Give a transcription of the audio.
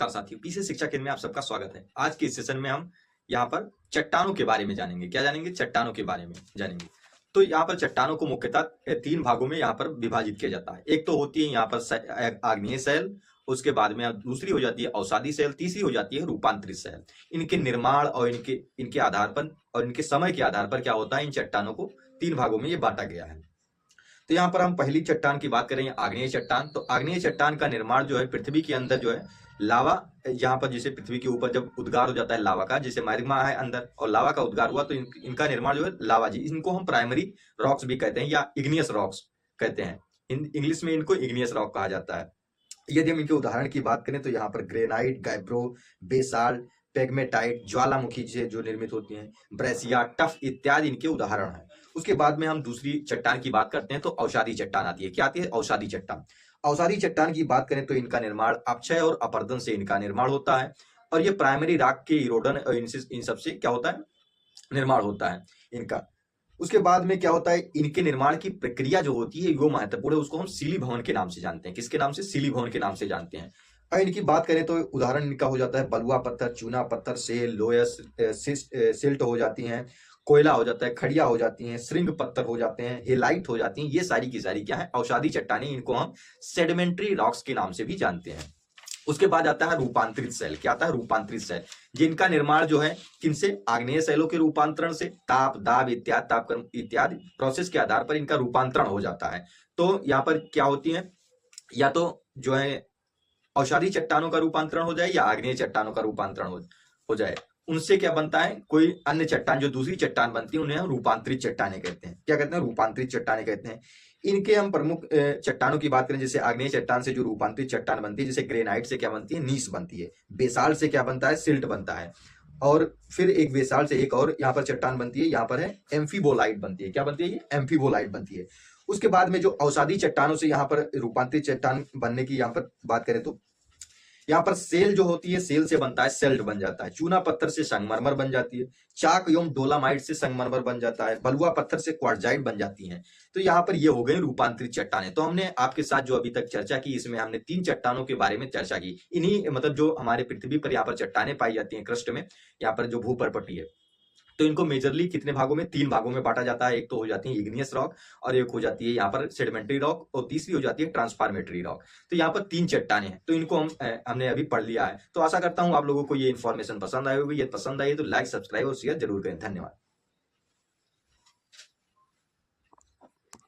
नमस्कार साथियों, पीछे शिक्षा केंद्र में आप सबका स्वागत है। आज के इस सेशन में हम यहाँ पर चट्टानों के बारे में जानेंगे। क्या जानेंगे? चट्टानों के बारे में जानेंगे। तो यहाँ पर चट्टानों को मुख्यतः तीन भागों में यहाँ पर विभाजित किया जाता है। एक तो होती है यहाँ पर आग्नेय शैल, उसके बाद में दूसरी हो जाती है अवसादी शैल, तीसरी हो जाती है रूपांतरित शैल। इनके निर्माण और इनके आधार पर और इनके समय के आधार पर क्या होता है, इन चट्टानों को तीन भागों में ये बांटा गया है। तो यहाँ पर हम पहली चट्टान की बात करें, आग्नेय चट्टान। तो आग्नेय चट्टान का निर्माण जो है पृथ्वी के अंदर जो है लावा, यहाँ पर जैसे पृथ्वी के ऊपर जब उद्गार हो जाता है लावा का, जैसे मैग्मा है अंदर और लावा का उद्गार हुआ, तो इनका निर्माण जो है लावा जी, इनको हम प्राइमरी रॉक्स भी कहते हैं या इग्नियस रॉक्स कहते हैं। इंग्लिश में इनको इग्नियस रॉक कहा जाता है। यदि हम इनके उदाहरण की बात करें तो यहाँ पर ग्रेनाइट, गैब्रो, बेसाल्ट, पेग्मेटाइट, ज्वालामुखी से जो निर्मित होती हैं, ब्रेसिया, टफ इत्यादि इनके उदाहरण हैं। उसके बाद में हम दूसरी चट्टान की बात करते हैं तो अवसादी चट्टान आती है। क्या आती है? अवसादी चट्टान। अवसादी चट्टान की बात करें तो इनका निर्माण अपक्षय और अपर्दन से इनका निर्माण होता है और ये प्राइमरी रॉक के इरोडन और इन सबसे क्या होता है, निर्माण होता है इनका। उसके बाद में क्या होता है, इनके निर्माण की प्रक्रिया जो होती है वो महत्वपूर्ण है, उसको हम सिली भवन के नाम से जानते हैं। किसके नाम से? सिली भवन के नाम से जानते हैं। और इनकी बात करें तो उदाहरण इनका हो जाता है बलुआ पत्थर, चूना पत्थर, सेल, लोयस, सिल्ट हो जाती हैं, कोयला हो जाता है, खड़िया हो जाती हैं, श्रृंग पत्थर हो जाते हैं, हेलाइट हो जाती हैं। ये सारी की सारी क्या है, अवसादी चट्टानें। इनको हम सेडिमेंट्री रॉक्स के नाम से भी जानते हैं। उसके बाद आता है रूपांतरित शैल। क्या आता है? रूपांतरित शैल, जिनका निर्माण जो है किनसे? आग्नेय शैलों के रूपांतरण से, ताप, दाब इत्यादि, तापक्रम इत्यादि प्रोसेस के आधार पर इनका रूपांतरण हो जाता है। तो यहाँ पर क्या होती है, या तो जो है अवसादी चट्टानों का रूपांतरण हो जाए या आग्नेय चट्टानों का रूपांतरण हो जाए। उनसे क्या बनता है, कोई अन्य चट्टान जो दूसरी चट्टान बनती है उन्हें हम रूपांतरित चट्टानें कहते हैं। क्या कहते हैं? रूपांतरित चट्टानें कहते हैं। इनके हम प्रमुख चट्टानों की बात करें, जैसे आग्नेय चट्टान से जो रूपांतरित चट्टान बनती है, जैसे ग्रेनाइट से क्या बनती है, नीस बनती है। बेसाल्ट से क्या बनता है, सिल्ट बनता है। और फिर एक बेसाल्ट से एक और यहाँ पर चट्टान बनती है, यहाँ पर है एम्फीबोलाइट बनती है। क्या बनती है? ये एम्फीबोलाइट बनती है। उसके बाद में जो अवसादी चट्टानों से यहाँ पर रूपांतरित चट्टान बनने की यहाँ पर बात करें तो यहाँ पर सेल जो होती है, सेल से बनता है सेल्ट बन जाता है। चूना पत्थर से संगमरमर बन जाती है। चाक एवं डोलामाइट से संगमरमर बन जाता है। बलुआ पत्थर से क्वार्टजाइट बन जाती हैं। तो यहाँ पर ये हो गई रूपांतरित चट्टानें। तो हमने आपके साथ जो अभी तक चर्चा की, इसमें हमने तीन चट्टानों के बारे में चर्चा की। इन्हीं मतलब जो हमारे पृथ्वी पर यहाँ पर चट्टानें पाई जाती हैं क्रस्ट में, यहाँ पर जो भूपर्पटी है, तो इनको मेजरली कितने भागों में? तीन भागों में बांटा जाता है। एक तो हो जाती है इग्नियस रॉक, और एक हो जाती है यहाँ पर सेडिमेंट्री रॉक, और तीसरी हो जाती है ट्रांसफॉर्मेटरी रॉक। तो यहाँ पर तीन चट्टानें हैं, तो इनको हमने अभी पढ़ लिया है। तो आशा करता हूँ आप लोगों को ये इन्फॉर्मेशन पसंद आई होगी। ये पसंद आई तो लाइक, सब्सक्राइब और शेयर जरूर करें। धन्यवाद।